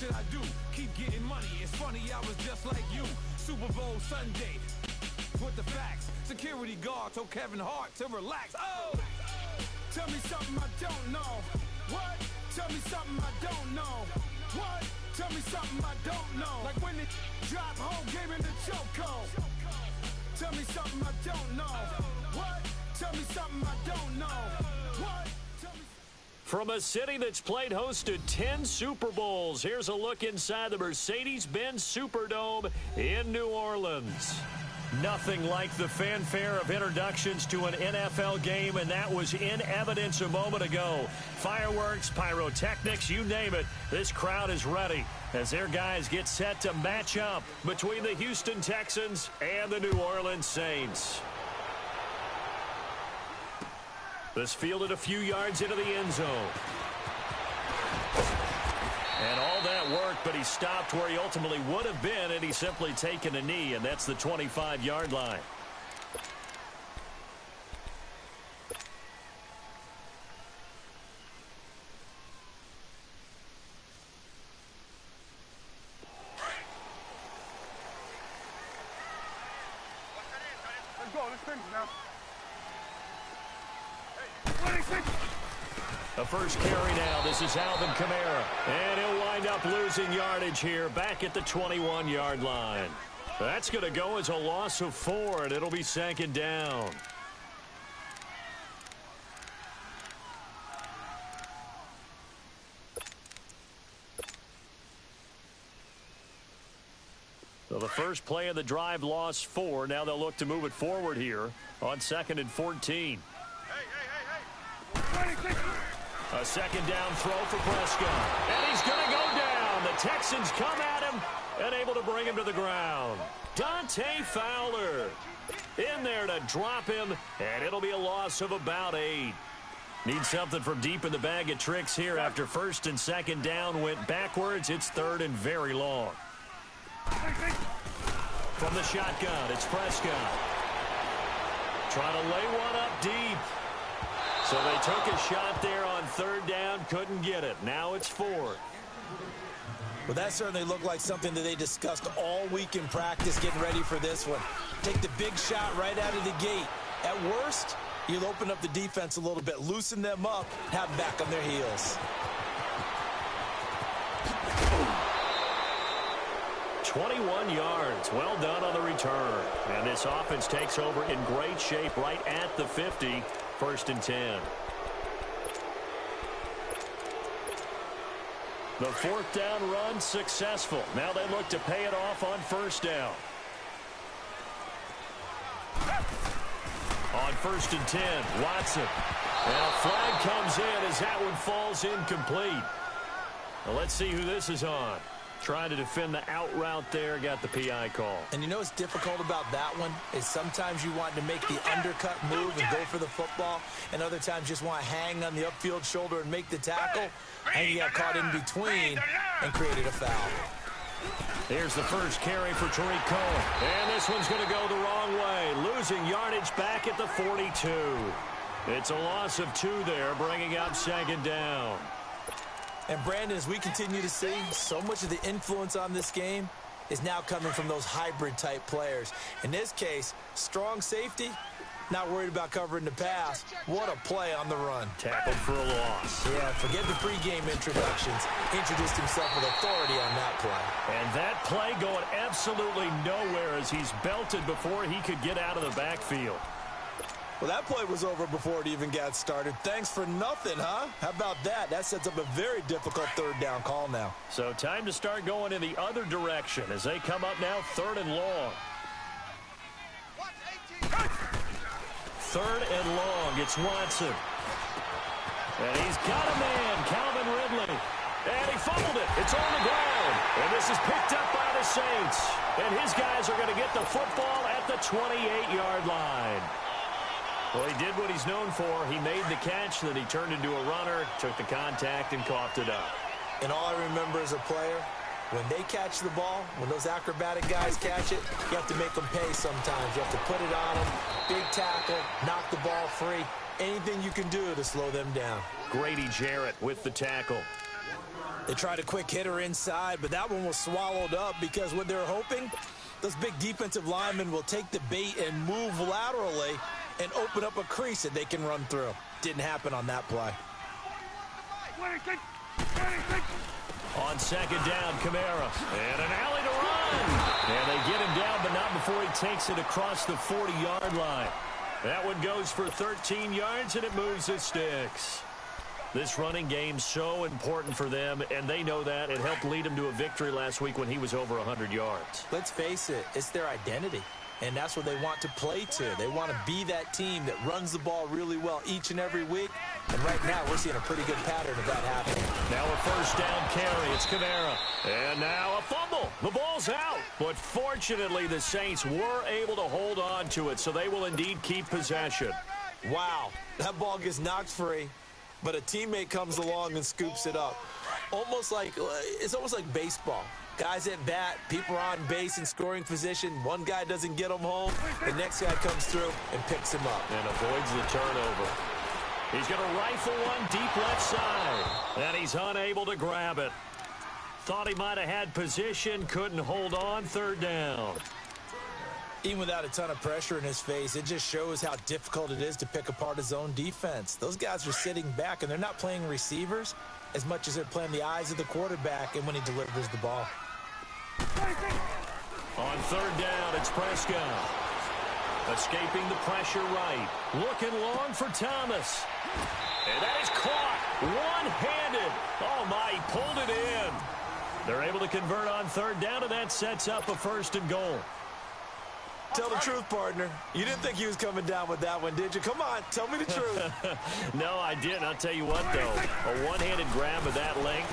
should I do? Keep getting money. It's funny, I was just like you. Super Bowl Sunday. With the facts. Security guard told Kevin Hart to relax. Oh! Tell me something I don't know. What? Tell me something I don't know. What? Tell me something I don't know. Like when they drop home, gave him the chokehold. Tell me something I don't know. What? Tell me something I don't know. What? From a city that's played host to 10 Super Bowls, here's a look inside the Mercedes-Benz Superdome in New Orleans. Nothing like the fanfare of introductions to an NFL game, and that was in evidence a moment ago. Fireworks, pyrotechnics, you name it, this crowd is ready as their guys get set to match up between the Houston Texans and the New Orleans Saints. This fielded a few yards into the end zone. And all that worked, but he stopped where he ultimately would have been had he simply taken a knee, and that's the 25-yard line. Let's go, let's finish now. A first carry now. This is Alvin Kamara. And he'll wind up losing yardage here back at the 21-yard line. That's going to go as a loss of 4, and it'll be second down. So the first play of the drive lost 4. Now they'll look to move it forward here on 2nd and 14. A second down throw for Prescott. And he's going to go down. The Texans come at him and able to bring him to the ground. Dante Fowler in there to drop him, and it'll be a loss of about 8. Need something from deep in the bag of tricks here after first and second down went backwards. It's 3rd and very long. From the shotgun, it's Prescott. Trying to lay one up deep. So they took a shot there on 3rd down, couldn't get it. Now it's 4th. Well, that certainly looked like something that they discussed all week in practice getting ready for this one. Take the big shot right out of the gate. At worst, you'll open up the defense a little bit, loosen them up, have them back on their heels. 21 yards. Well done on the return. And this offense takes over in great shape right at the 50. 1st and 10. The 4th down run successful. Now they look to pay it off on 1st down. On 1st and 10, Watson. And a flag comes in as that one falls incomplete. Well, let's see who this is on. Trying to defend the out route there, got the PI call. And you know what's difficult about that one is sometimes you want to make the undercut move and go for the football, and other times just want to hang on the upfield shoulder and make the tackle, and you got caught in between and created a foul. Here's the first carry for Tariq Cohen. And this one's going to go the wrong way, losing yardage back at the 42. It's a loss of 2 there, bringing up 2nd down. And, Brandon, as we continue to see, so much of the influence on this game is now coming from those hybrid-type players. In this case, strong safety, not worried about covering the pass. What a play on the run. Tackled for a loss. Yeah, forget the pregame introductions. Introduced himself with authority on that play. And that play going absolutely nowhere as he's belted before he could get out of the backfield. Well, that play was over before it even got started. Thanks for nothing, huh? How about that? That sets up a very difficult 3rd down call now. So time to start going in the other direction as they come up now 3rd and long. 3rd and long. It's Watson. And he's got a man, Calvin Ridley. And he fumbled it. It's on the ground. And this is picked up by the Saints. And his guys are going to get the football at the 28-yard line. Well, he did what he's known for. He made the catch, then he turned into a runner, took the contact, and coughed it up. And all I remember as a player, when they catch the ball, when those acrobatic guys catch it, you have to make them pay sometimes. You have to put it on them, big tackle, knock the ball free. Anything you can do to slow them down. Grady Jarrett with the tackle. They tried a quick hitter inside, but that one was swallowed up because what they're hoping, those big defensive linemen will take the bait and move laterally and open up a crease that they can run through. Didn't happen on that play. On second down, Kamara. And an alley to run. And they get him down, but not before he takes it across the 40-yard line. That one goes for 13 yards, and it moves the sticks. This running game's so important for them, and they know that. It helped lead them to a victory last week when he was over 100 yards. Let's face it, it's their identity, and that's what they want to play to. They want to be that team that runs the ball really well each and every week, and right now we're seeing a pretty good pattern of that happening. Now a first down carry. It's Kamara. And now a fumble. The ball's out. But fortunately, the Saints were able to hold on to it, so they will indeed keep possession. Wow, that ball gets knocked free, but a teammate comes along and scoops it up. It's almost like baseball. Guys at bat, people are on base in scoring position. One guy doesn't get them home. The next guy comes through and picks him up. And avoids the turnover. He's going to rifle one deep left side. And he's unable to grab it. Thought he might have had position, couldn't hold on, third down. Even without a ton of pressure in his face, it just shows how difficult it is to pick apart his own defense. Those guys are sitting back, and they're not playing receivers as much as they're playing the eyes of the quarterback and when he delivers the ball. On third down, it's Prescott. Escaping the pressure right. Looking long for Thomas. And that is caught. One-handed. Oh, my, he pulled it in. They're able to convert on third down, and that sets up a first and goal. Tell the truth, partner. You didn't think he was coming down with that one, did you? Come on, tell me the truth. No, I didn't. I'll tell you what, though. A one-handed grab of that length.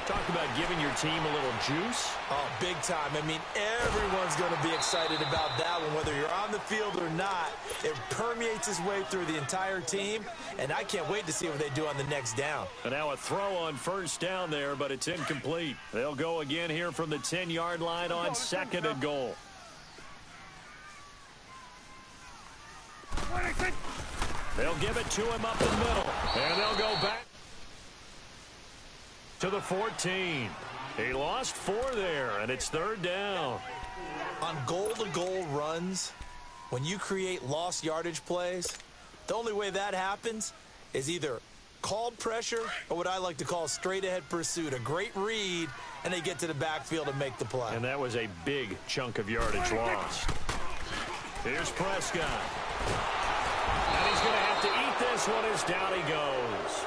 Talk about giving your team a little juice. Oh, big time. I mean, everyone's going to be excited about that one, whether you're on the field or not. It permeates its way through the entire team, and I can't wait to see what they do on the next down. And now a throw on first down there, but it's incomplete. They'll go again here from the 10-yard line on second and goal. They'll give it to him up the middle, and they'll go back to the 14. He lost 4 there, and it's third down. On goal-to-goal runs, when you create lost yardage plays, the only way that happens is either called pressure or what I like to call straight-ahead pursuit, a great read, and they get to the backfield and make the play. And that was a big chunk of yardage lost. Here's Prescott. And he's going to have to eat this one as down he goes.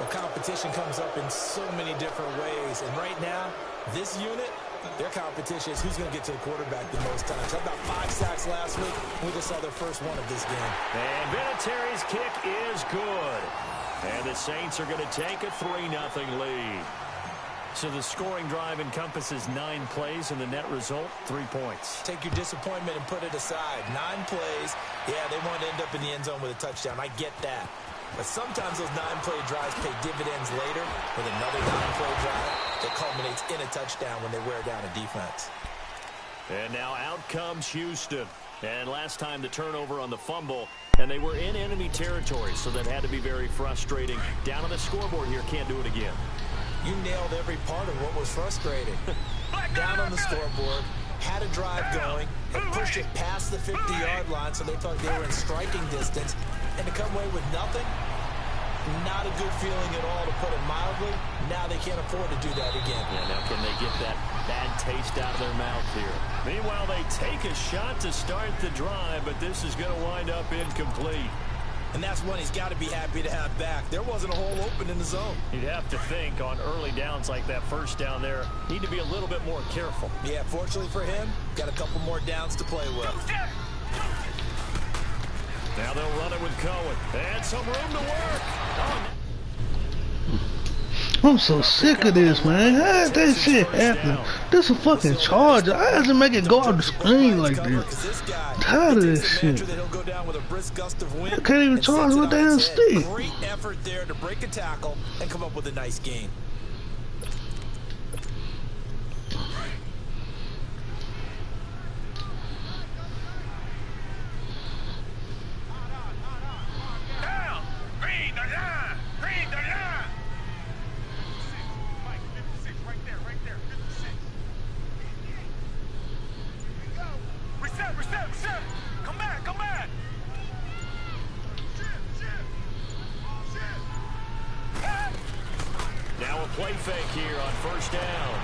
Well, competition comes up in so many different ways, and right now, this unit, their competition is who's going to get to the quarterback the most times. How about 5 sacks last week? We just saw their first one of this game. And Vinatieri's kick is good. And the Saints are going to take a 3-0 lead. So the scoring drive encompasses 9 plays, and the net result, 3 points. Take your disappointment and put it aside. 9 plays, yeah, they want to end up in the end zone with a touchdown. I get that. But sometimes those 9-play drives pay dividends later with another 9-play drive that culminates in a touchdown when they wear down a defense. And now out comes Houston. And last time the turnover on the fumble, and they were in enemy territory, so that had to be very frustrating. Down on the scoreboard here, can't do it again. You nailed every part of what was frustrating. Down on the scoreboard, had a drive going, and pushed it past the 50-yard line so they thought they were in striking distance, and to come away with nothing, not a good feeling at all, to put it mildly. Now they can't afford to do that again. Yeah, now can they get that bad taste out of their mouth here? Meanwhile, they take a shot to start the drive, but this is going to wind up incomplete. And that's one he's got to be happy to have back. There wasn't a hole open in the zone. You'd have to think on early downs like that first down there, need to be a little bit more careful. Yeah, fortunately for him, got a couple more downs to play with. Now they'll run it with Cohen. And some room to work. Oh, I'm so sick of this, man. How did that shit happen? This a fucking charge. I have to make it go off the screen like this. Tired of this shit. I can't even charge with damn stick. Great effort there to break a tackle and come up with a nice gain. fake here on first down.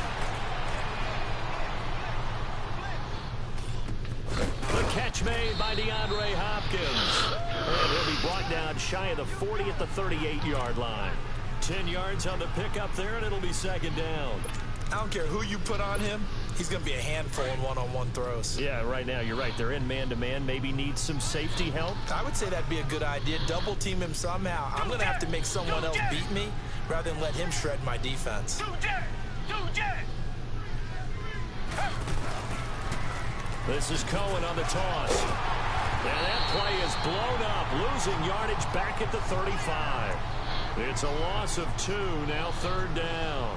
The catch made by DeAndre Hopkins. And he'll be brought down shy of the 40 at the 38-yard line. 10 yards on the pickup there, and it'll be second down. I don't care who you put on him. He's going to be a handful in one-on-one throws. Yeah, right now, you're right. They're in man-to-man. Maybe need some safety help. I would say that'd be a good idea. Double team him somehow. I'm going to have to make someone else beat me rather than let him shred my defense. This is Cohen on the toss. And that play is blown up, losing yardage back at the 35. It's a loss of 2, now third down.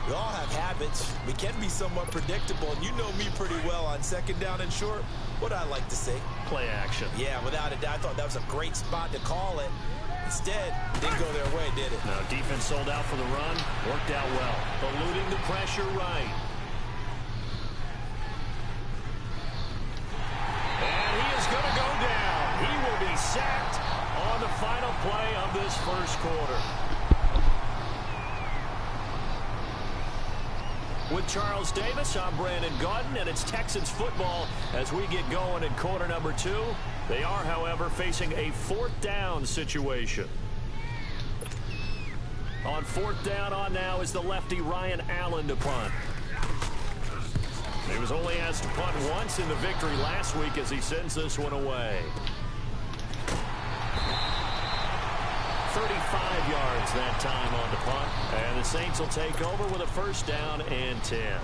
We all have habits. We can be somewhat predictable, and you know me pretty well on second down and short. What I like to say? Play action. Yeah, without a doubt. I thought that was a great spot to call it. Instead, it didn't go their way, did it? No, defense sold out for the run. Worked out well. Eluding the pressure right. And he is going to go down. He will be sacked on the final play of this first quarter. With Charles Davis, I'm Brandon Gaudin, and it's Texans football as we get going in quarter number 2. They are, however, facing a fourth down situation. On fourth down on now is the lefty Ryan Allen to punt. He was only asked to punt once in the victory last week as he sends this one away. 35 yards that time on the punt. And the Saints will take over with a first down and 10.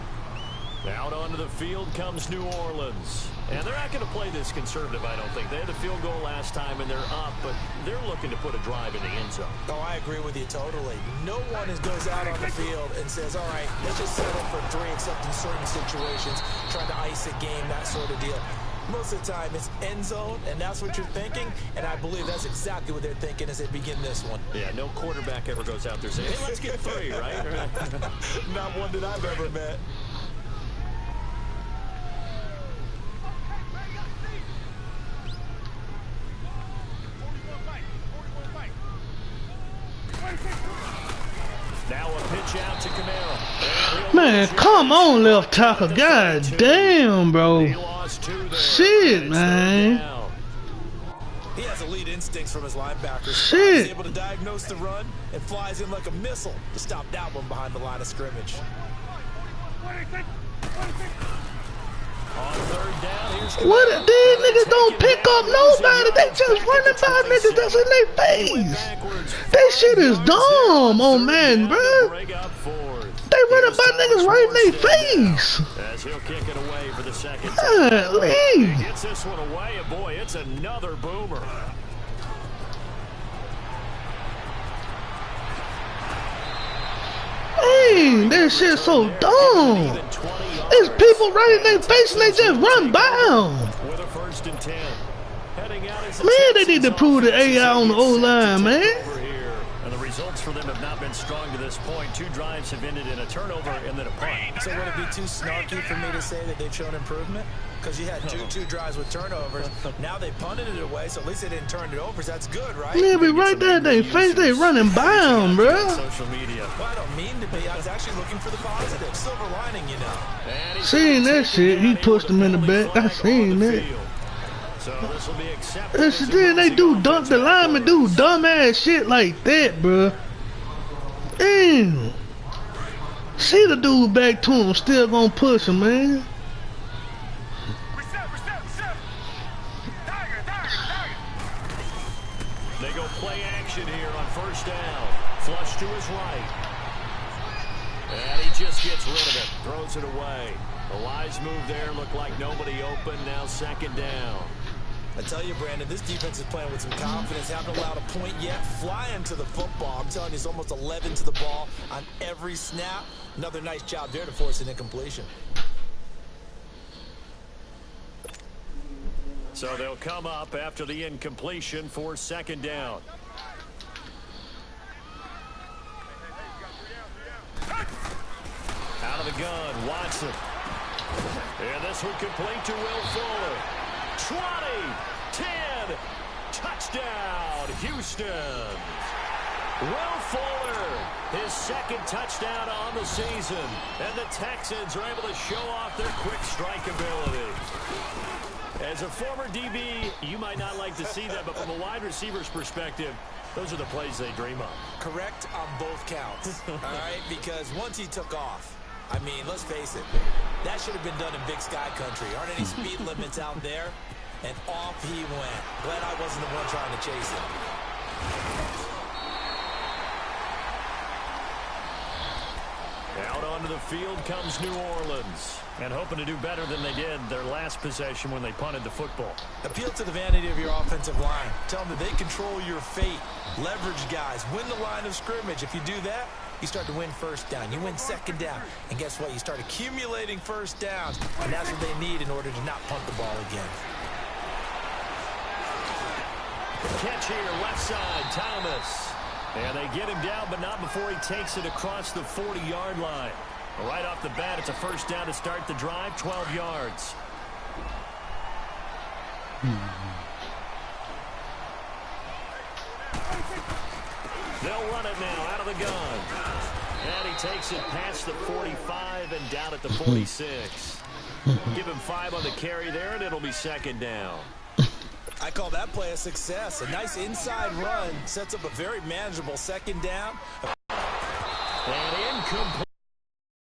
Out onto the field comes New Orleans. And they're not going to play this conservative, I don't think. They had the field goal last time, and they're up, but they're looking to put a drive in the end zone. Oh, I agree with you totally. No one goes out on the field and says, all right, let's just settle for 3, except in certain situations, trying to ice a game, that sort of deal. Most of the time, it's end zone, and that's what you're thinking, and I believe that's exactly what they're thinking as they begin this one. Yeah, no quarterback ever goes out there saying, hey, let's get 3, right? Not one that I've ever met. Now a pitch out to Camaro. Man, come on, left tackle. God damn, bro. Shit, man. He has elite instincts from his linebackers. Shit. He's able to diagnose the run and flies in like a missile to stop that one behind the line of scrimmage. On third down, here's What? These niggas don't pick up nobody. They just running by niggas that's in their face. That shit is dumb, oh man, bro. They running by niggas right in their face. As he'll kick it away for the second time. He gets this one away, and boy, it's another boomer. Dang, that shit's so dumb. It's people right in their face and they just run by them. With a first and 10. Heading out as Man, they need to prove the AI on the O-line, man. And the results for them have not been strong to this point. 2 drives have ended in a turnover and then a punt. So would it be too snarky for me to say that they've shown improvement? Because you had two drives with turnovers. Now they punted it away, so at least they didn't turn it over. So that's good, right? Yeah, but right there in their face, they running by them, bro. Social media. Well, I don't mean to be. I was actually looking for the positive. Silver lining, you know. Seen that shit. He pushed him in the back. I seen that. So this will be accepted. Then they do dump the linemen do dumbass shit like that, bro. Damn. See the dude back to him, still gonna push him, man. They go play action here on first down. Flush to his right. And he just gets rid of it. Throws it away. The wise move there. Looked like nobody open. Now second down. I tell you, Brandon, this defense is playing with some confidence. Haven't allowed a point yet. Flying to the football. I'm telling you, it's almost 11 to the ball on every snap. Another nice job there to force an incompletion. So they'll come up after the incompletion for second down. Out of the gun, Watson. And this one complete to Will Fuller. 20, 10, touchdown, Houston. Will Fuller, his second touchdown on the season. And the Texans are able to show off their quick strike ability. As a former DB, you might not like to see that, but from a wide receiver's perspective, those are the plays they dream of. Correct on both counts, all right? Because once he took off, I mean, let's face it, that should have been done in Big Sky Country. Aren't any speed limits out there? And off he went. Glad I wasn't the one trying to chase him. Out onto the field comes New Orleans. And hoping to do better than they did their last possession when they punted the football. Appeal to the vanity of your offensive line. Tell them that they control your fate. Leverage guys. Win the line of scrimmage. If you do that, you start to win first down. You win second down. And guess what? You start accumulating first downs. And that's what they need in order to not punt the ball again. Catch here, left side, Thomas. And they get him down, but not before he takes it across the 40-yard line. Right off the bat, it's a first down to start the drive, 12 yards. They'll run it now out of the gun. And he takes it past the 45 and down at the 46. Give him 5 on the carry there, and it'll be second down. I call that play a success. A nice inside run sets up a very manageable second down. And incomplete.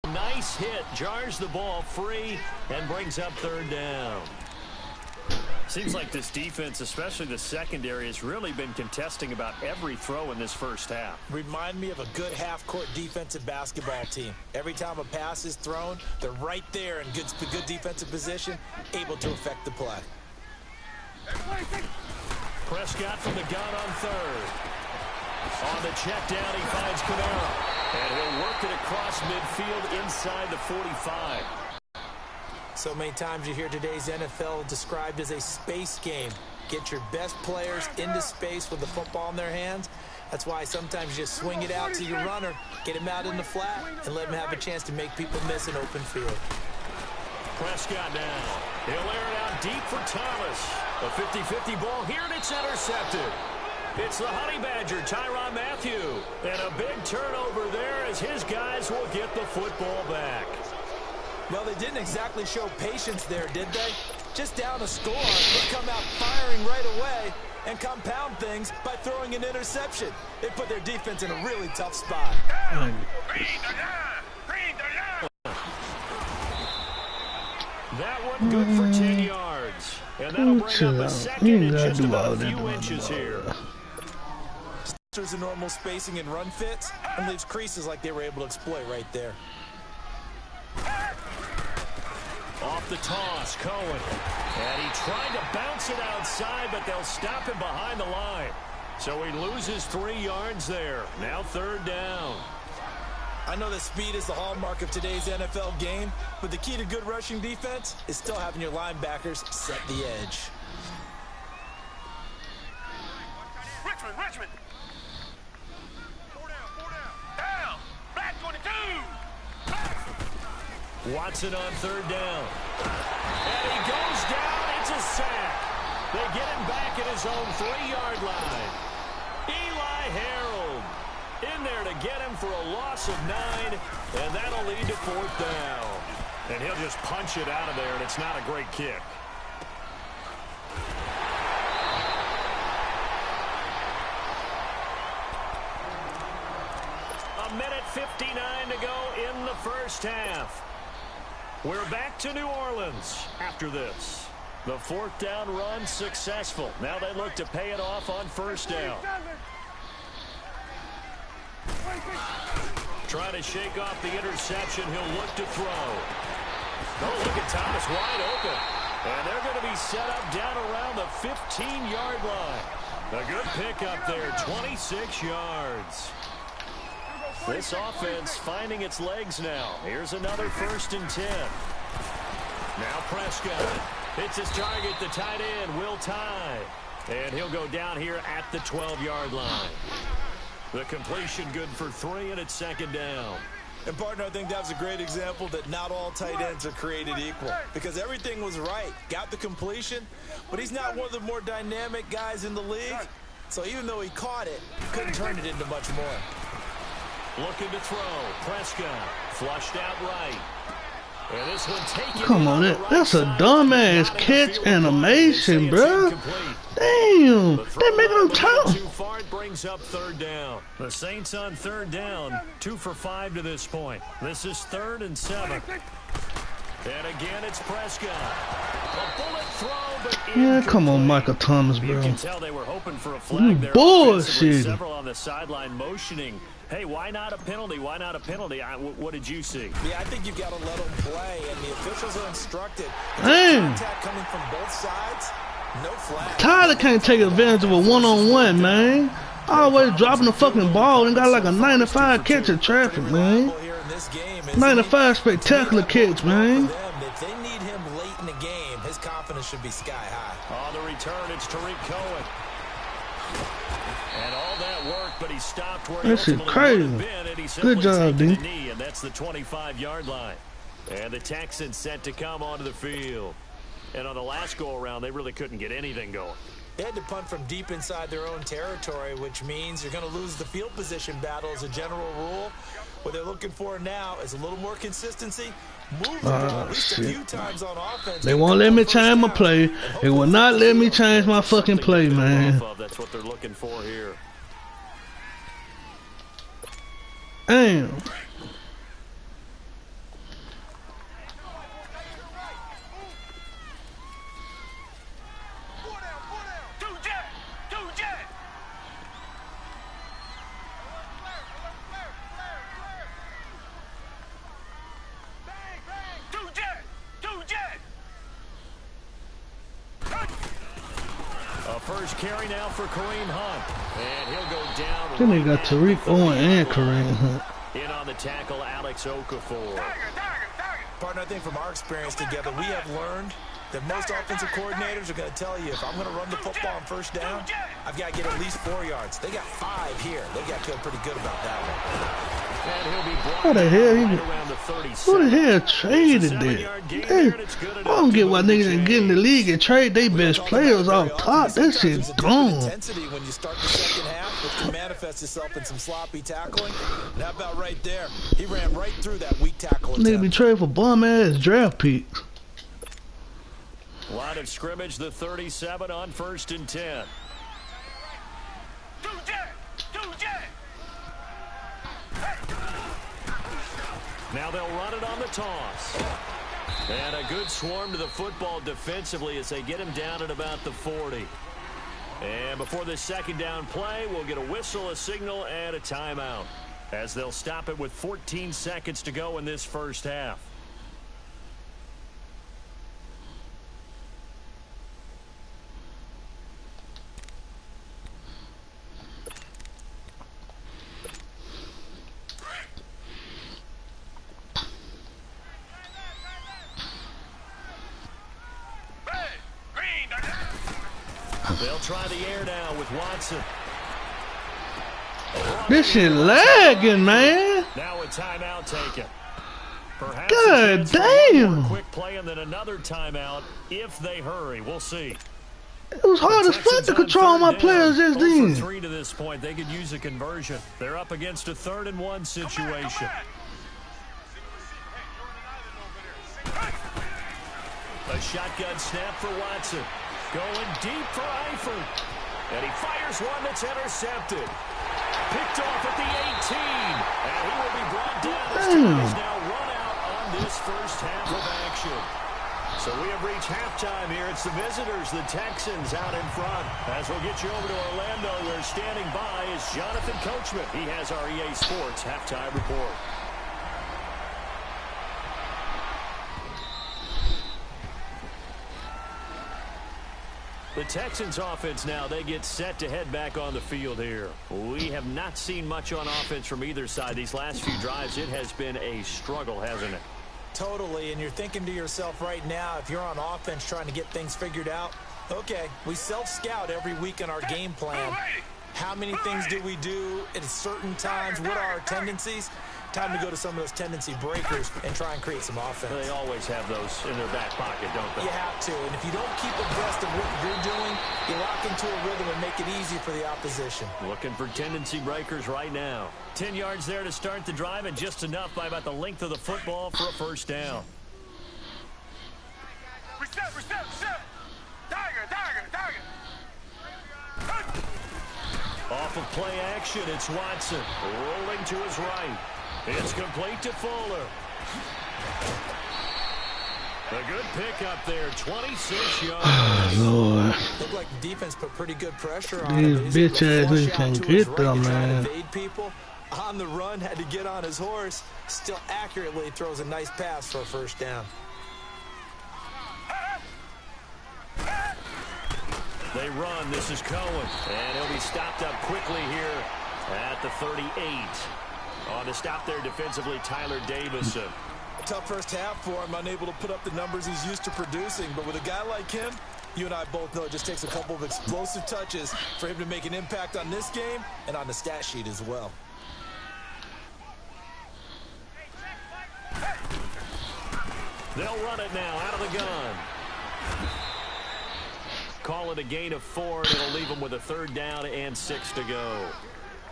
Nice hit. Jars the ball free and brings up third down. Seems like this defense, especially the secondary, has really been contesting about every throw in this first half. Remind me of a good half-court defensive basketball team. Every time a pass is thrown, they're right there in good defensive position, able to affect the play. Prescott from the gun on third. On the check down, he finds Kamara. And he'll work it across midfield inside the 45. So many times you hear today's NFL described as a space game. Get your best players into space with the football in their hands. That's why sometimes you just swing it out to your runner, get him out in the flat, and let him have a chance to make people miss an open field. Prescott now. He'll air it out deep for Thomas. A 50-50 ball here, and it's intercepted. It's the Honey Badger, Tyrann Mathieu. And a big turnover there as his guys will get the football back. Well, they didn't exactly show patience there, did they? Just down a score, they come out firing right away and compound things by throwing an interception. They put their defense in a really tough spot. That one good for 10 yards. And that'll bring up a second and just about a few inches here. There's a normal spacing and run fits and leaves creases like they were able to exploit right there. Off the toss, Cohen. And he tried to bounce it outside, but they'll stop him behind the line. So he loses 3 yards there. Now third down. I know that speed is the hallmark of today's NFL game, but the key to good rushing defense is still having your linebackers set the edge. Richmond. Down. Black 22. Watson on third down. And he goes down. It's a sack. They get him back at his own 3-yard line. Eli Harold in there to get him for a loss of 9, and that'll lead to fourth down. And he'll just punch it out of there, and it's not a great kick. A minute 59 to go in the first half. We're back to New Orleans after this. The fourth down run successful. Now they look to pay it off on first down. Trying to shake off the interception. He'll look to throw. Oh, look at Thomas wide open. And they're going to be set up down around the 15-yard line. A good pickup there, 26 yards. This offense finding its legs now. Here's another 1st and 10. Now Prescott hits his target, the tight end, Will Tye. And he'll go down here at the 12-yard line. The completion good for 3, and it's second down. And, partner, I think that was a great example that not all tight ends are created equal. Because everything was right. Got the completion, but he's not one of the more dynamic guys in the league. So even though he caught it, couldn't turn it into much more. Looking to throw. Prescott flushed out right. And this one taken. Come on, that's a dumbass catch animation, bro. Damn, they're making them tough. Too far, it brings up third down. The Saints on third down, 2 for 5 to this point. This is 3rd and 7. And again, it's Prescott. A bullet throw, but yeah, come on, Michael Thomas, bro. You can tell they were hoping for a flag there. Bullshit. Several on the sideline motioning. Hey, why not a penalty? Why not a penalty? What did you see? Yeah, I think you've got to let them play, and the officials are instructed. Contact coming from both sides, no flag. Tyler can't take advantage of a one-on-one, man. Always dropping the fucking ball and got like a 95 catch of traffic, man. 95 spectacular catch, man. If they need him late in the game, his confidence should be sky high. On the return, it's Tariq Cohen. And all that work, but he stopped where that shit crazy. Good job, D. And that's the 25-yard line. And the Texans set to come onto the field. And on the last go-around, they really couldn't get anything going. They had to punt from deep inside their own territory, which means you're going to lose the field position battle as a general rule. What they're looking for now is a little more consistency. Move the ball at least a few times on offense. They won't let me change my play. They will not let me change my fucking play, man. That's what they're looking for here. Damn. First carry now for Kareem Hunt. And he'll go down. Then they got Tariq Owen and Kareem Hunt. In on the tackle, Alex Okafor. Partner, I think from our experience together, we have learned that most offensive coordinators are going to tell you, if I'm going to run the football on first down, I've got to get at least 4 yards. They got 5 here. They got to feel pretty good about that one. And he'll be brought What the hell? right around the 37. Who the hell traded that? Hey, I don't get why niggas ain't get in the league and trade their best players off top. That shit's gone. When you start the second half, which can manifest itself in some sloppy tackling. And how about right there? He ran right through that weak tackle. Nigga be traded for bum ass draft picks. Line of scrimmage, the 37 on 1st and 10. Now they'll run it on the toss. And a good swarm to the football defensively as they get him down at about the 40. And before this second down play, we'll get a whistle, a signal, and a timeout, as they'll stop it with 14 seconds to go in this first half. They'll try the air now with Watson. This shit lagging, man. Now a timeout taken. Perhaps God damn. Quick play and then another timeout if they hurry. We'll see. It was hard as fuck to control my players just then. 3 to this point. They could use a conversion. They're up against a 3rd and 1 situation. A shotgun snap for Watson. Going deep for Eifert. And he fires one that's intercepted. Picked off at the 18. And he will be brought down as time is now run out on this first half of action. So we have reached halftime here. It's the visitors, the Texans, out in front. As we'll get you over to Orlando, where standing by is Jonathan Coachman. He has our EA Sports halftime report. The Texans offense now, they get set to head back on the field here. We have not seen much on offense from either side. These last few drives, it has been a struggle, hasn't it? Totally, and you're thinking to yourself right now, if you're on offense trying to get things figured out, okay, we self-scout every week in our game plan. How many things do we do at certain times? What are our tendencies? Time to go to some of those tendency breakers and try and create some offense. They always have those in their back pocket, don't they? You have to, and if you don't keep abreast of what you're doing, you lock into a rhythm and make it easy for the opposition. Looking for tendency breakers right now. 10 yards there to start the drive, and just enough by about the length of the football for a first down. Reset. Tiger. Off of play action, it's Watson. Rolling to his right. It's complete to Fuller. A good pickup there, 26 yards. Lord. Looked like the defense put pretty good pressure on him. These bitch ass niggas can't get them, man. People on the run, had to get on his horse. Still accurately throws a nice pass for a first down. They run. This is Cohen. And he'll be stopped up quickly here at the 38. On the stop there defensively, Tyler Davison. A tough first half for him, unable to put up the numbers he's used to producing. But with a guy like him, you and I both know it just takes a couple of explosive touches for him to make an impact on this game and on the stat sheet as well. They'll run it now out of the gun. Call it a gain of 4, and it'll leave them with a third down and 6 to go.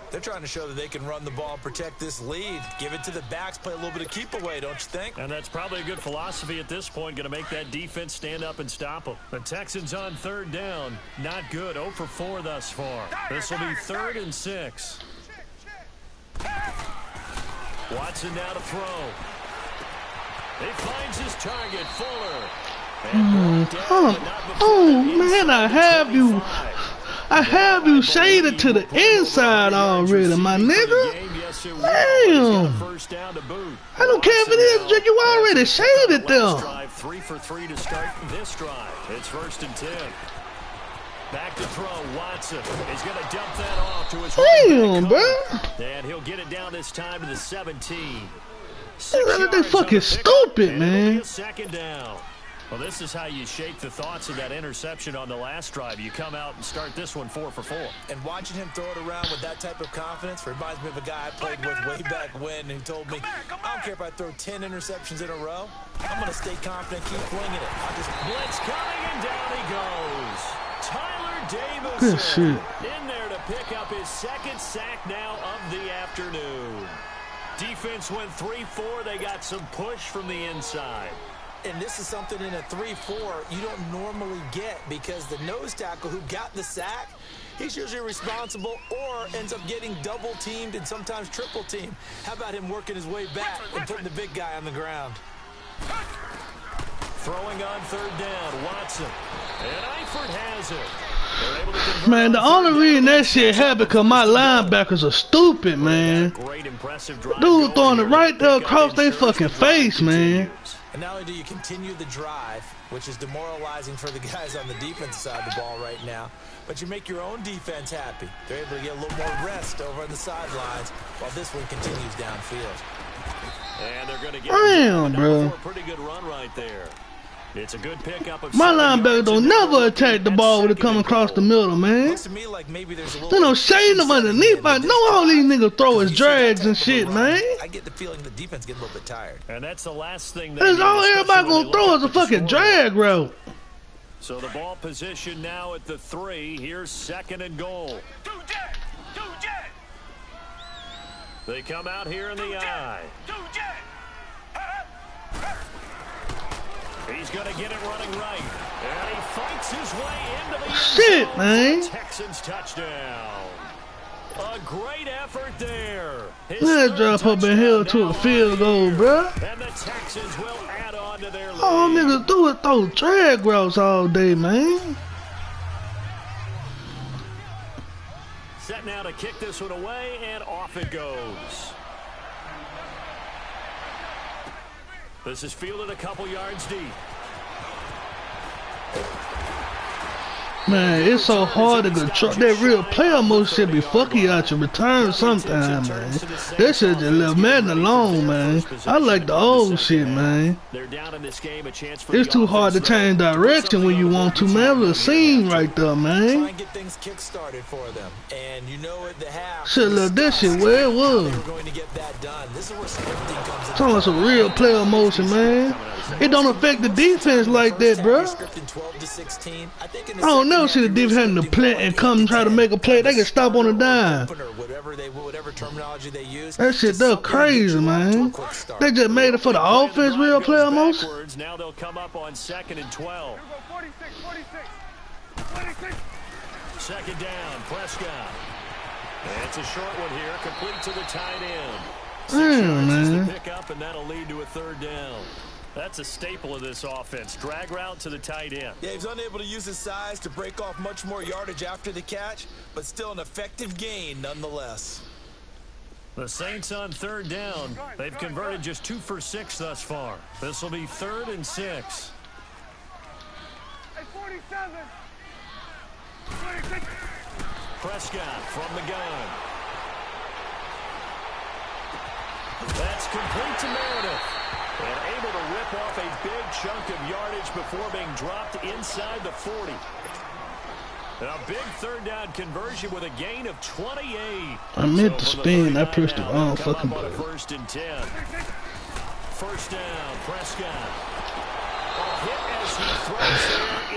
They're trying to show that they can run the ball and protect this lead. Give it to the backs, play a little bit of keep away, don't you think? And that's probably a good philosophy at this point, going to make that defense stand up and stop them. The Texans on third down, not good, 0 for 4 thus far. This will be 3rd and 6. Watson now to throw. He finds his target, Fuller. Oh man, I have you shaded to the inside already, my nigga. Damn. I don't care if it is, you already shaded them. 3 for 3 to start this drive. It's 1st and 10. Back to throw, Watson is going to dump that off to his damn, bro. And he'll get it down this time to the 17. They fucking stupid, man. Second down. Well, this is how you shake the thoughts of that interception on the last drive. You come out and start this one 4 for 4. And watching him throw it around with that type of confidence reminds me of a guy I played with way back when who told me, I don't care if I throw 10 interceptions in a row. I'm going to stay confident, keep flinging it. I'll just blitz coming, and down he goes. Tyler Davison good shit. In there to pick up his 2nd sack now of the afternoon. Defense went 3-4. They got some push from the inside. And this is something in a 3-4 you don't normally get because the nose tackle who got the sack, he's usually responsible or ends up getting double teamed and sometimes triple teamed. How about him working his way back and putting the big guy on the ground? Throwing on third down, Watson. And Eifert has it. Man, the only reason that shit happened because my linebackers are stupid, man. Great impressive drive. Dude throwing it right there across their fucking face, man. And not only do you continue the drive, which is demoralizing for the guys on the defensive side of the ball right now, but you make your own defense happy. They're able to get a little more rest over on the sidelines while this one continues downfield. And they're going to get bro. A pretty good run right there. It's a good pickup of my linebacker don't never attack the ball when it come across the middle, man. Looks to me like maybe there's a little they don't shade them underneath. I know all these niggas throw his drags and shit, man. I get the feeling the defense getting a little bit tired. And that's the last thing that's all everybody gonna throw is a fucking drag route. So the ball position now at the 3. Here's 2nd and goal. They come out here in the eye. He's going to get it running right. And he fights his way into the shit, man. Texans touchdown. A great effort there. Let's drop up in here to a field goal, bro. And the Texans will add on to their lead. All niggas do is throw drag routes all day, man. Set now to kick this one away, and off it goes. This is fielded a couple yards deep. Man, it's so hard to control. That real player mode shit be fucking you out your return sometime, man. That shit just left Madden alone, man. I like the old shit, man. It's too hard to change direction when you want to, man. It was a scene right there, man. Should've left that shit where it was. Talking about some real player motion, man. It don't affect the defense like that, bro. I don't never see the defense having to play and come and try to make a play. They can stop on a dime. That shit, they're crazy, man. They just made it for the offense, real player motion. Now they'll come up on 2nd and 12. Second down, Prescott. It's a short one here, complete to the tight end. Damn, man. Pick up, and that'll lead to a 3rd down. That's a staple of this offense. Drag route to the tight end. Yeah, he's unable to use his size to break off much more yardage after the catch, but still an effective gain nonetheless. The Saints on 3rd down. They've converted just 2 for 6 thus far. This will be 3rd and 6. Prescott from the gun. That's complete to Meredith. And able to rip off a big chunk of yardage before being dropped inside the 40. A big 3rd down conversion with a gain of 28. I meant to spin. I pushed the wrong fucking button. 1st and 10. First down, Prescott.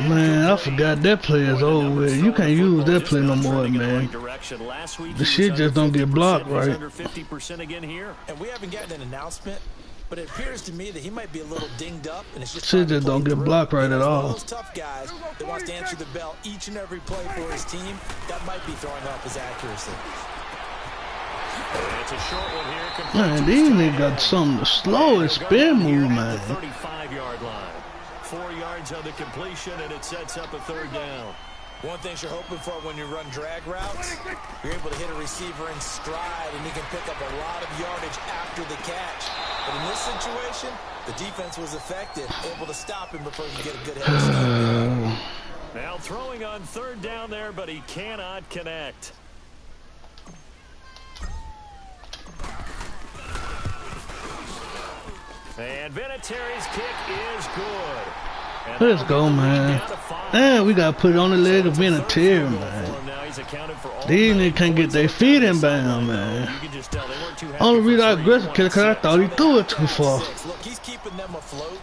Man, I forgot that play is over with. You can't use that play no more, man. The shit just don't get blocked right. And we haven't gotten an announcement, but it appears to me that he might be a little dinged up, and it's just shit just don't get blocked right at all. Those tough guys that wants to answer the bell each and every play for his team, that might be throwing off his accuracy. It's a short one here. Man, these niggas got something to slow his spin move, man. 35-yard line. 4 yards on the completion, and it sets up a 3rd down. One thing you're hoping for when you run drag routes, you're able to hit a receiver in stride, and he can pick up a lot of yardage after the catch. But in this situation, the defense was effective, able to stop him before he could get a good head start. Now throwing on 3rd down there, but he cannot connect. And Vinatieri's kick is good. Let's go, man. Man, we got to put it on the leg of Vinatieri, man. These niggas can't get their feet in bound, man. Only reason I aggressive because I thought he threw it too far. Look, he's keeping them afloat,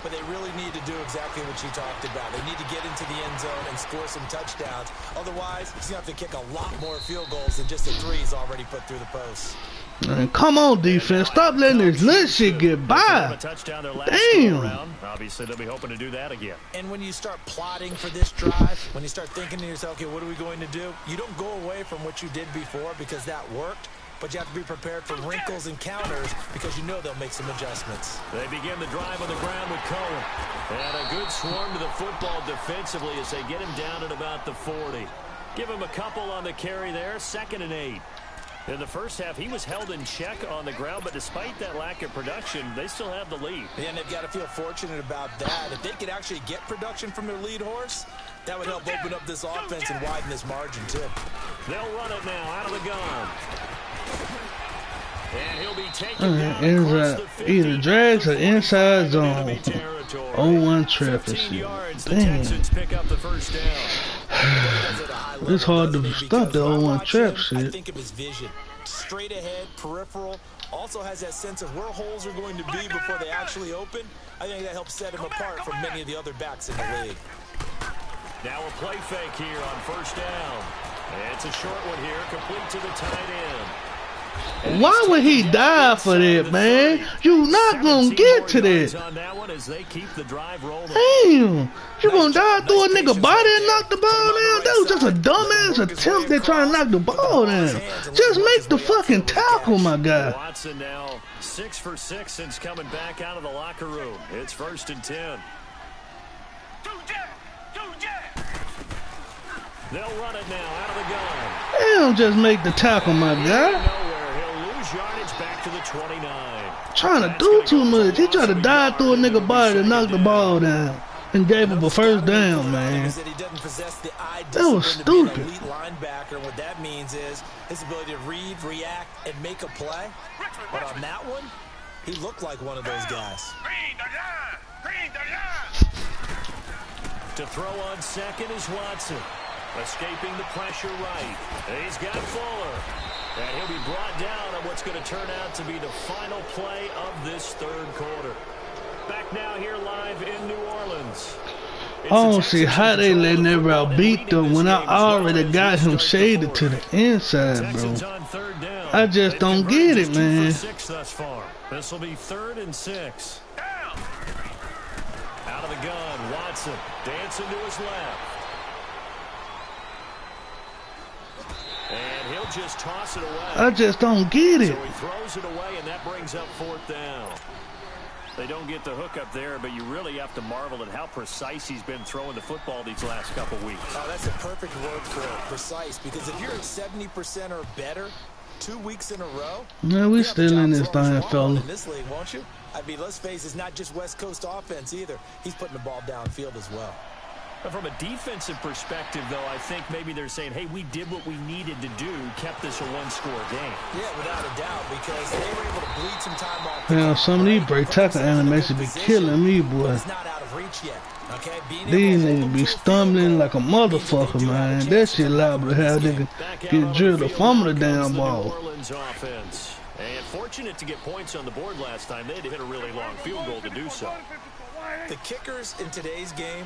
but they really need to do exactly what you talked about. They need to get into the end zone and score some touchdowns. Otherwise, he's going to have to kick a lot more field goals than just the 3 he's already put through the post. Man, come on, defense. Stop letting this little shit get by. Damn. Obviously, they'll be hoping to do that again. And when you start plotting for this drive, when you start thinking to yourself, okay, what are we going to do? You don't go away from what you did before because that worked, but you have to be prepared for wrinkles and counters because you know they'll make some adjustments. They begin the drive on the ground with Cohen. And a good swarm to the football defensively as they get him down at about the 40. Give him a couple on the carry there, 2nd and 8. In the first half, he was held in check on the ground, but despite that lack of production, they still have the lead. And they've got to feel fortunate about that. If they could actually get production from their lead horse, that would help open up this offense and widen this margin, too. They'll run it now out of the gun. And he'll be taken down across the 50. Either drags or inside zone. 0-1 trap and shit. Damn. Pick up the first down. It's hard to stop the 0-1 trap shit. I think of his vision. Straight ahead, peripheral. Also has that sense of where holes are going to be before they actually open. I think that helps set him apart from many of the other backs in the league. Now a play fake here on 1st down. It's a short one here, complete to the tight end. Why would he die for that, man? You not gonna get to that. Damn, you gonna die through a nigga body and knock the ball down? That was just a dumbass attempt at trying to knock the ball down. Just make the fucking tackle, my guy. Watson now 6 for 6 since coming back out of the locker room. It's 1st and 10. They'll run it now out of the gun. Damn, just make the tackle, my guy. Yardage back to the 29. Trying to do too much. He tried to dive through a nigga body to knock the ball down. and gave him a first down, man. That was stupid. Elite linebacker. What that means is his ability to read, react, and make a play. But on that one, he looked like one of those guys. To throw on second is Watson. Escaping the pressure right. And he's got Fuller. And he'll be brought down on what's going to turn out to be the final play of this third quarter. Back now here live in New Orleans. I don't see how they letting that route beat them when I already got him shaded to the inside, bro. I just don't get it, man. This will be 3rd and 6. Out of the gun, Watson dancing to his left. And he'll just toss it away. I just don't get it. So he throws it away, and that brings up 4th down. They don't get the hook up there, but you really have to marvel at how precise he's been throwing the football these last couple weeks. Oh, that's a perfect word for it, precise. Because if you're at 70% or better 2 weeks in a row, man, we still in this thing, fella. In this league, won't you? I mean, let's face it, it's not just West Coast offense either. He's putting the ball downfield as well. But from a defensive perspective, though, I think maybe they're saying, hey, we did what we needed to do, kept this a one-score game. Yeah, without a doubt, because they were able to bleed some time off. Man, some of these break tackle animations be killing me, boy. It's not out of reach yet. Okay? These niggas be stumbling like a motherfucker, man. That shit liable to have niggas get drilled to fumble the damn ball. And fortunate to get points on the board last time. They had to hit a really long field goal to do so. The kickers in today's game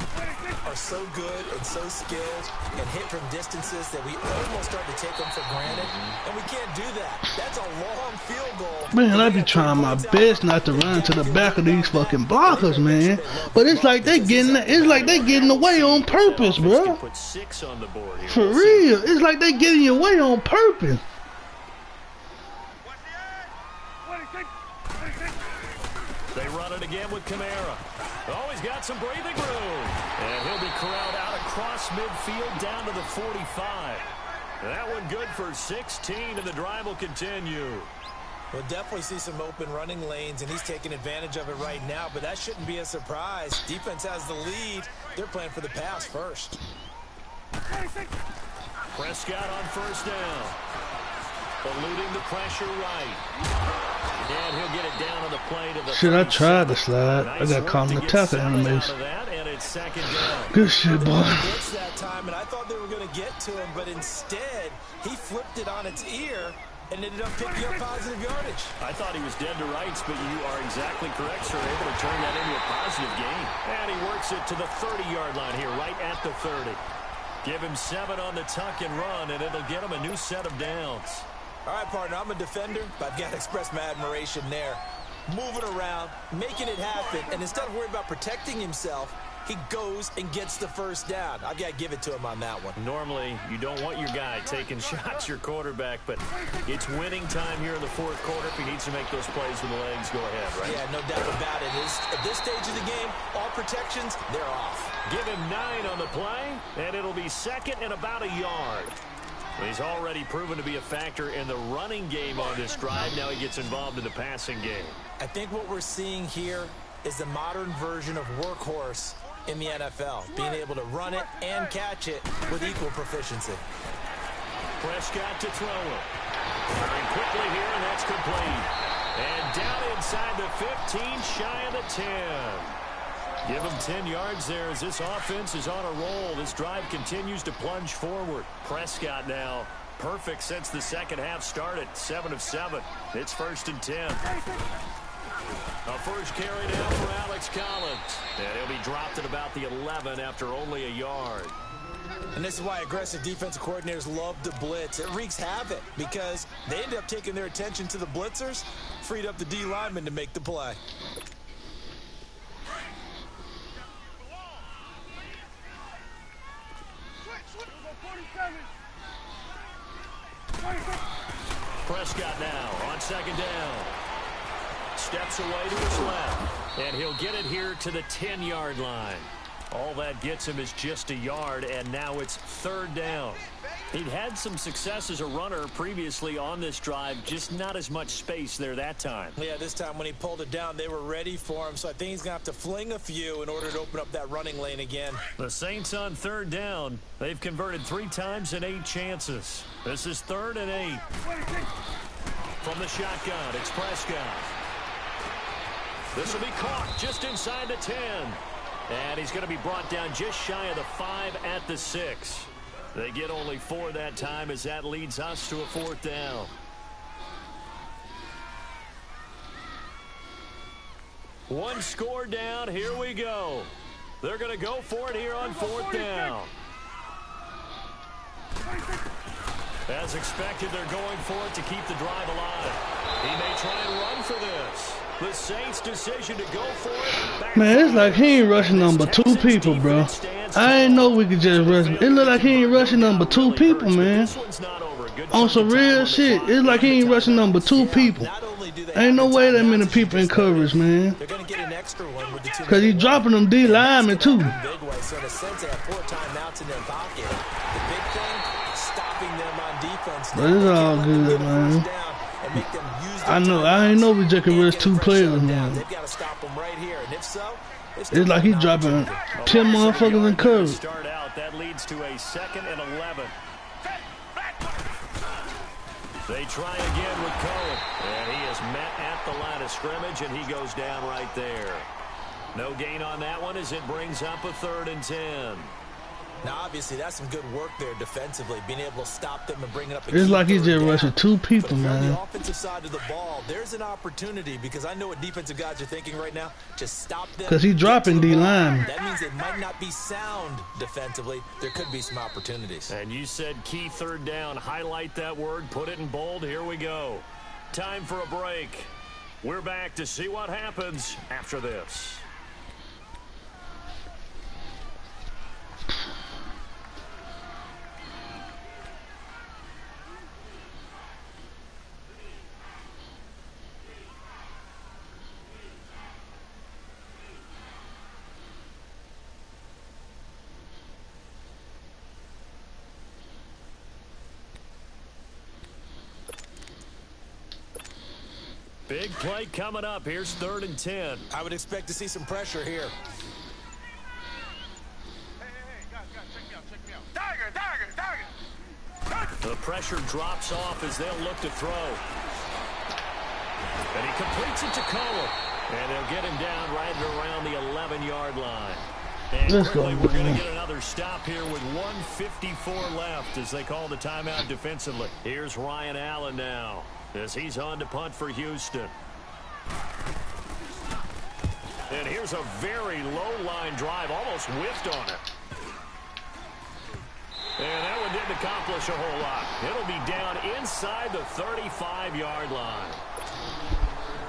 are so good and so skilled and hit from distances that we almost start to take them for granted, and we can't do that. That's a long field goal. Man, I be trying my best not to run to the back of these fucking blockers, man. But it's like they getting away on purpose, bro. For real, it's like they getting away on purpose. They run it again with Kamara. Oh, he's got some breathing room. And he'll be corralled out across midfield down to the 45. That one good for 16, and the drive will continue. We'll definitely see some open running lanes, and he's taking advantage of it right now, but that shouldn't be a surprise. Defense has the lead. They're playing for the pass first. Prescott on first down. Eluding the pressure right. And he'll get it down on the play to the shit, I tried to slide. I got caught in the tackle animation. Good shit, boy. That time, and I thought they were going to get to him, but instead, he flipped it on its ear and ended up picking up positive yardage. I thought he was dead to rights, but you are exactly correct, sir. Able to turn that into a positive gain. And he works it to the 30-yard line here, right at the 30. Give him 7 on the tuck and run, and it'll get him a new set of downs. All right, partner, I'm a defender, but I've got to express my admiration there. Moving around, making it happen, and instead of worrying about protecting himself, he goes and gets the first down. I've got to give it to him on that one. Normally, you don't want your guy taking shots, your quarterback, but it's winning time here in the fourth quarter. If he needs to make those plays with the legs, go ahead, right? Yeah, no doubt about it. At this stage of the game, all protections, they're off. Give him 9 on the play, and it'll be 2nd and about a yard. He's already proven to be a factor in the running game on this drive. Now he gets involved in the passing game. I think what we're seeing here is the modern version of workhorse in the NFL, being able to run it and catch it with equal proficiency. Prescott to throw it. Very quickly here, and that's complete. And down inside the 15, shy of the 10. Give him 10 yards there as this offense is on a roll. This drive continues to plunge forward. Prescott now perfect since the second half started. 7 of 7. It's 1st and 10. A first carry down for Alex Collins. And he'll be dropped at about the 11 after only a yard. And this is why aggressive defensive coordinators love to blitz. It wreaks havoc because they end up taking their attention to the blitzers, freed up the D lineman to make the play. Prescott now on 2nd down. Steps away to his left. And he'll get it here to the 10-yard line. All that gets him is just a yard, and now it's 3rd down. He'd had some success as a runner previously on this drive, just not as much space there that time. Yeah, this time when he pulled it down, they were ready for him, so I think he's going to have to fling a few in order to open up that running lane again. The Saints on third down. They've converted 3 times in 8 chances. This is 3rd and 8. From the shotgun, it's Prescott. This will be caught just inside the 10. And he's going to be brought down just shy of the 5 at the 6. They get only 4 that time as that leads us to a 4th down. One score down. Here we go. They're going to go for it here on 4th down. As expected, they're going for it to keep the drive alive. He may try and run for this. The Saints' decision to go for it. Man, it's like he ain't rushing number 2 people, bro. I ain't know we could just rush. It look like he ain't rushing number 2 people, man. On some real shit, it's like he ain't rushing number 2 people. Ain't no way that many people in coverage, man. Cause he dropping them D linemen too. But it's all good, man. I ain't know we just can rush 2 players, man. It's like he dropping 10 motherfuckers in coverage. Start out. That leads to a 2nd and 11. They try again with Cohen, and he is met at the line of scrimmage, and he goes down right there. No gain on that one as it brings up a 3rd and 10. Now, obviously, that's some good work there defensively, being able to stop them and bring it up. It's like he's just rushing 2 people, man. On the offensive side of the ball, there's an opportunity because I know what defensive guys are thinking right now. Just stop them. Because he's dropping D line. That means it might not be sound defensively. There could be some opportunities. And you said key 3rd down. Highlight that word. Put it in bold. Here we go. Time for a break. We're back to see what happens after this. Big play coming up. Here's 3rd and 10. I would expect to see some pressure here. Hey, guys, check me out. Tiger. The pressure drops off as they'll look to throw. And he completes it to Cohen. And they'll get him down right around the 11-yard line. And quickly, we're going to get another stop here with 1:54 left as they call the timeout defensively. Here's Ryan Allen now as he's on to punt for Houston. And here's a very low-line drive, almost whiffed on it. And that one didn't accomplish a whole lot. It'll be down inside the 35-yard line.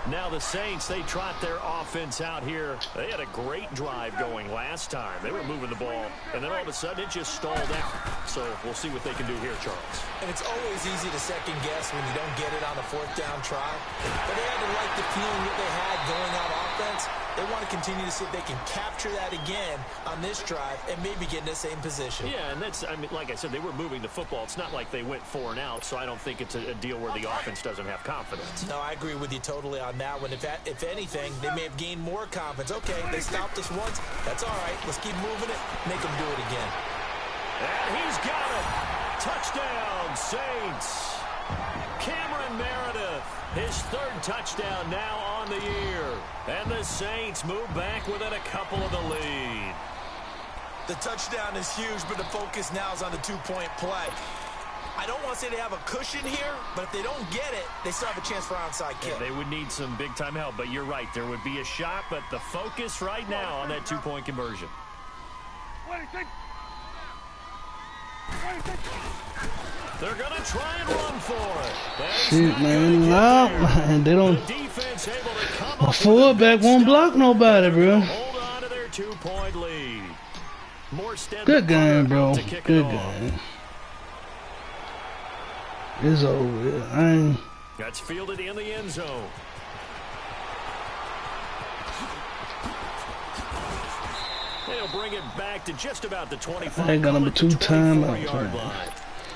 Now the Saints, they trot their offense out here. They had a great drive going last time. They were moving the ball, and then all of a sudden it just stalled out. So we'll see what they can do here, Charles. And it's always easy to second guess when you don't get it on a 4th down try. But they had to like the feeling that they had going on offense. They want to continue to see if they can capture that again on this drive and maybe get in the same position. Yeah, and that's, I mean, like I said, they were moving the football. It's not like they went 4 and out, so I don't think it's a deal where the offense doesn't have confidence. No, I agree with you totally on that one. If anything, they may have gained more confidence. Okay, they stopped us once. That's all right. Let's keep moving it. Make them do it again. And he's got it. Touchdown, Saints. Cameron Meredith, his 3rd touchdown now on the year. And the Saints move back within a couple of the lead. The touchdown is huge, but the focus now is on the 2-point play. I don't want to say they have a cushion here, but if they don't get it, they still have a chance for onside kick. Yeah, they would need some big-time help, but you're right. There would be a shot, but the focus right now on that 2-point conversion. They're going to try and run for it. Shit, man, loud, man. They don't. A fullback won't block nobody, bro. Hold on to their 2-point lead. Good game, bro. Good game. It's over. I ain't. That's fielded in the end zone. They'll bring it back to just about the 25. They got number 2 timeout. Yard line.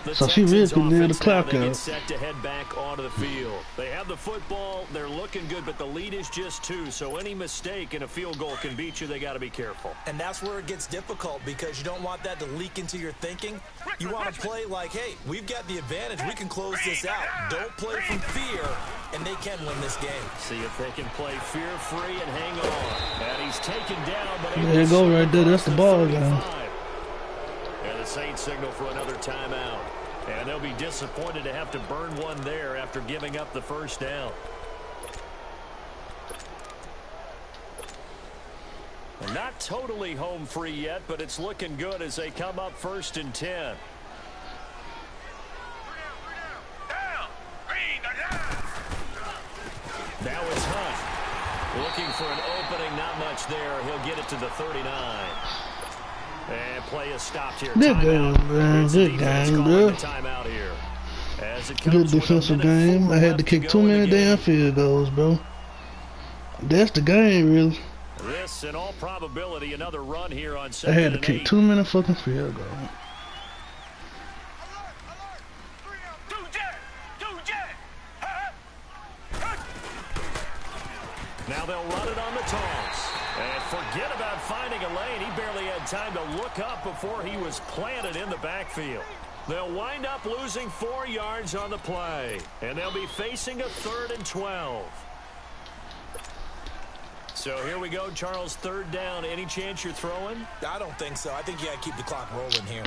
The So she really Texans can nail the offense now, clock they get out. set to head back onto the field. They have the football. They're looking good, but the lead is just 2. So any mistake in a field goal can beat you. They got to be careful. And that's where it gets difficult because you don't want that to leak into your thinking. You want to play like, hey, we've got the advantage. We can close this out. Don't play from fear, and they can win this game. See if they can play fear-free and hang on. And he's taken down, but There you go right there. That's the ball game. And the Saints signal for another timeout. And they'll be disappointed to have to burn one there after giving up the first down. And not totally home free yet, but it's looking good as they come up 1st and 10. Now it's Hunt. Looking for an opening, not much there. He'll get it to the 39. And play is stopped here. Good game, man. Good game, bro. Timeout here. Good defensive game. I had to kick too many damn field goals, bro. That's the game, really. This, in all probability, another run here on 2nd I had to and kick 8. too many fucking field goals. Now they'll run it on the toss. And forget about finding a lane. He barely had time to look up before he was planted in the backfield. They'll wind up losing 4 yards on the play. And they'll be facing a 3rd and 12. So here we go, Charles, 3rd down. Any chance you're throwing? I don't think so. I think you got to keep the clock rolling here.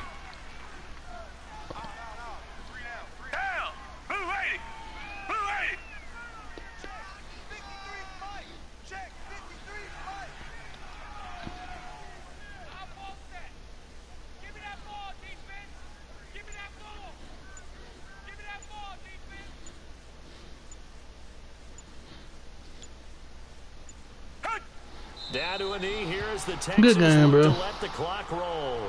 Down to a knee. Here's the Texans. Good game, bro. To let the clock roll.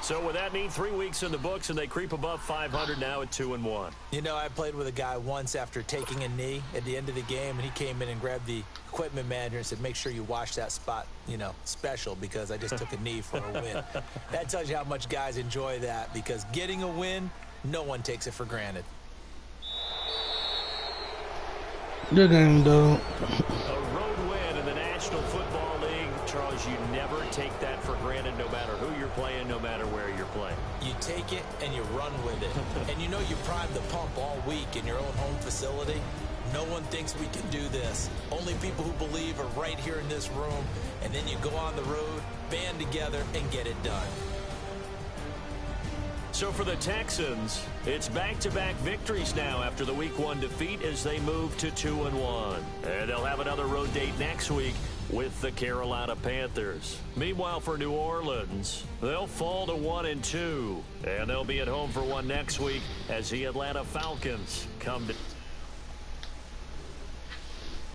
So with that knee, 3 weeks in the books, and they creep above 500 now at 2-1. You know, I played with a guy once after taking a knee at the end of the game, and he came in and grabbed the equipment manager and said, make sure you wash that spot, you know, special, because I just took a knee for a win. That tells you how much guys enjoy that, because getting a win, no one takes it for granted. Good game, though. A road win in the National Football League. Charles, you never take that for granted no matter who you're playing, no matter where you're playing. You take it and you run with it. And you know you primed the pump all week in your own home facility. No one thinks we can do this. Only people who believe are right here in this room. And then you go on the road, band together, and get it done. So for the Texans, it's back-to-back victories now after the Week 1 defeat as they move to 2-1. And they'll have another road date next week with the Carolina Panthers. Meanwhile, for New Orleans, they'll fall to 1-2. And they'll be at home for one next week as the Atlanta Falcons come to...